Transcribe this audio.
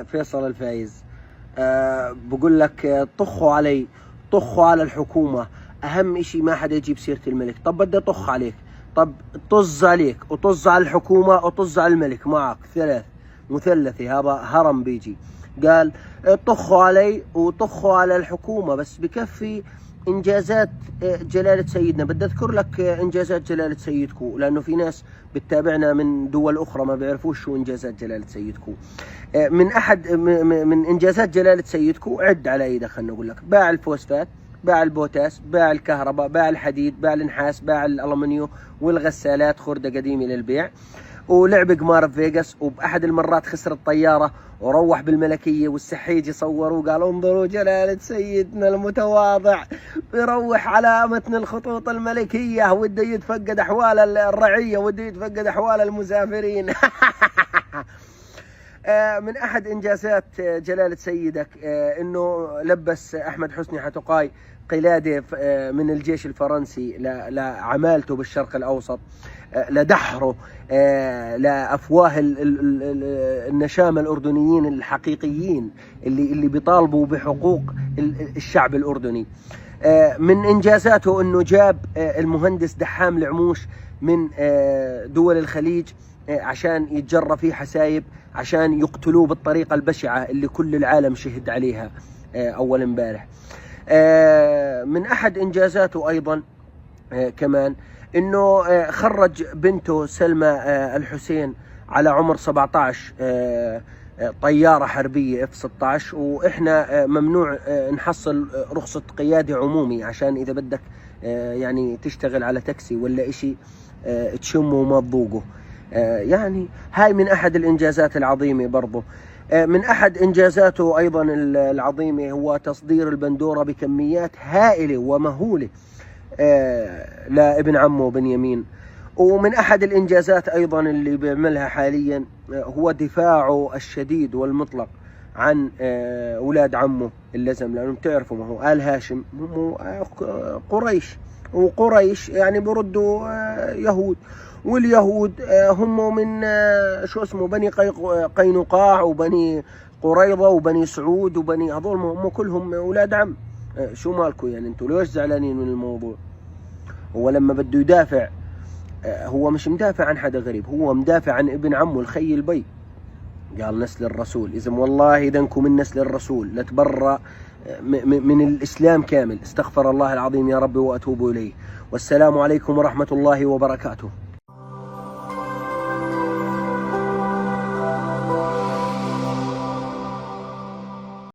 فيصل الفايز. بقول لك طخوا علي، طخوا على الحكومة. أهم إشي ما حدا يجيب سيرة الملك. طب بدي أطخ عليك، طب طز عليك وطز على الحكومة وطز على الملك معك، ثلاث مثلثي، هذا هرم بيجي. قال طخوا علي وطخوا على الحكومة، بس بكفي إنجازات جلالة سيدنا. بدي أذكر لك إنجازات جلالة سيدكو، لأنه في ناس بتتابعنا من دول أخرى ما بيعرفوش شو إنجازات جلالة سيدكو. من إنجازات جلالة سيدكو، عد على إيدك، خلنا نقول لك: باع الفوسفات، باع البوتاس، باع الكهرباء، باع الحديد، باع النحاس، باع الألمنيو والغسالات، خردة قديمة للبيع. ولعب قمار بفيغاس، وبأحد المرات خسر الطيارة وروح بالملكية، والسحيجي صوروا وقال: انظروا جلالة سيدنا المتواضع بيروح على متن الخطوط الملكية، وده يتفقد أحوال الرعية، وده يتفقد أحوال المسافرين. من أحد إنجازات جلالة سيدك إنه لبس أحمد حسني حتقاي قلادة من الجيش الفرنسي لعمالته بالشرق الأوسط، لدحره لأفواه النشامة الأردنيين الحقيقيين اللي بيطالبوا بحقوق الشعب الأردني. من إنجازاته إنه جاب المهندس دحام العموش من دول الخليج عشان يتجرى فيه حسايب، عشان يقتلوه بالطريقة البشعة اللي كل العالم شهد عليها أول امبارح. من أحد إنجازاته أيضا كمان إنه خرج بنته سلمى الحسين على عمر 17 طيارة حربية F-16، وإحنا ممنوع نحصل رخصة قيادة عمومي عشان إذا بدك يعني تشتغل على تاكسي ولا إشي تشمه وما تذوقه. يعني هاي من أحد الإنجازات العظيمة برضو. من أحد إنجازاته أيضا العظيمة هو تصدير البندورة بكميات هائلة ومهولة لابن عمه بنيامين. ومن أحد الإنجازات أيضا اللي بيعملها حاليا هو دفاعه الشديد والمطلق عن أولاد عمه اللزم، لأنه بتعرفوا ما هو آل هاشم هم قريش، وقريش يعني بردوا يهود، واليهود هم من شو اسمه بني قينقاع وبني قريظة وبني سعود وبني هذول، هم كلهم أولاد عم. شو مالكم يعني انتوا ليش زعلانين من الموضوع؟ هو لما بده يدافع هو مش مدافع عن حدا غريب، هو مدافع عن ابن عمه الخي البي. قال نسل الرسول، إذا والله إذا انكم من نسل الرسول لتبرأ من الإسلام كامل. استغفر الله العظيم يا رب وأتوب إليه. والسلام عليكم ورحمة الله وبركاته.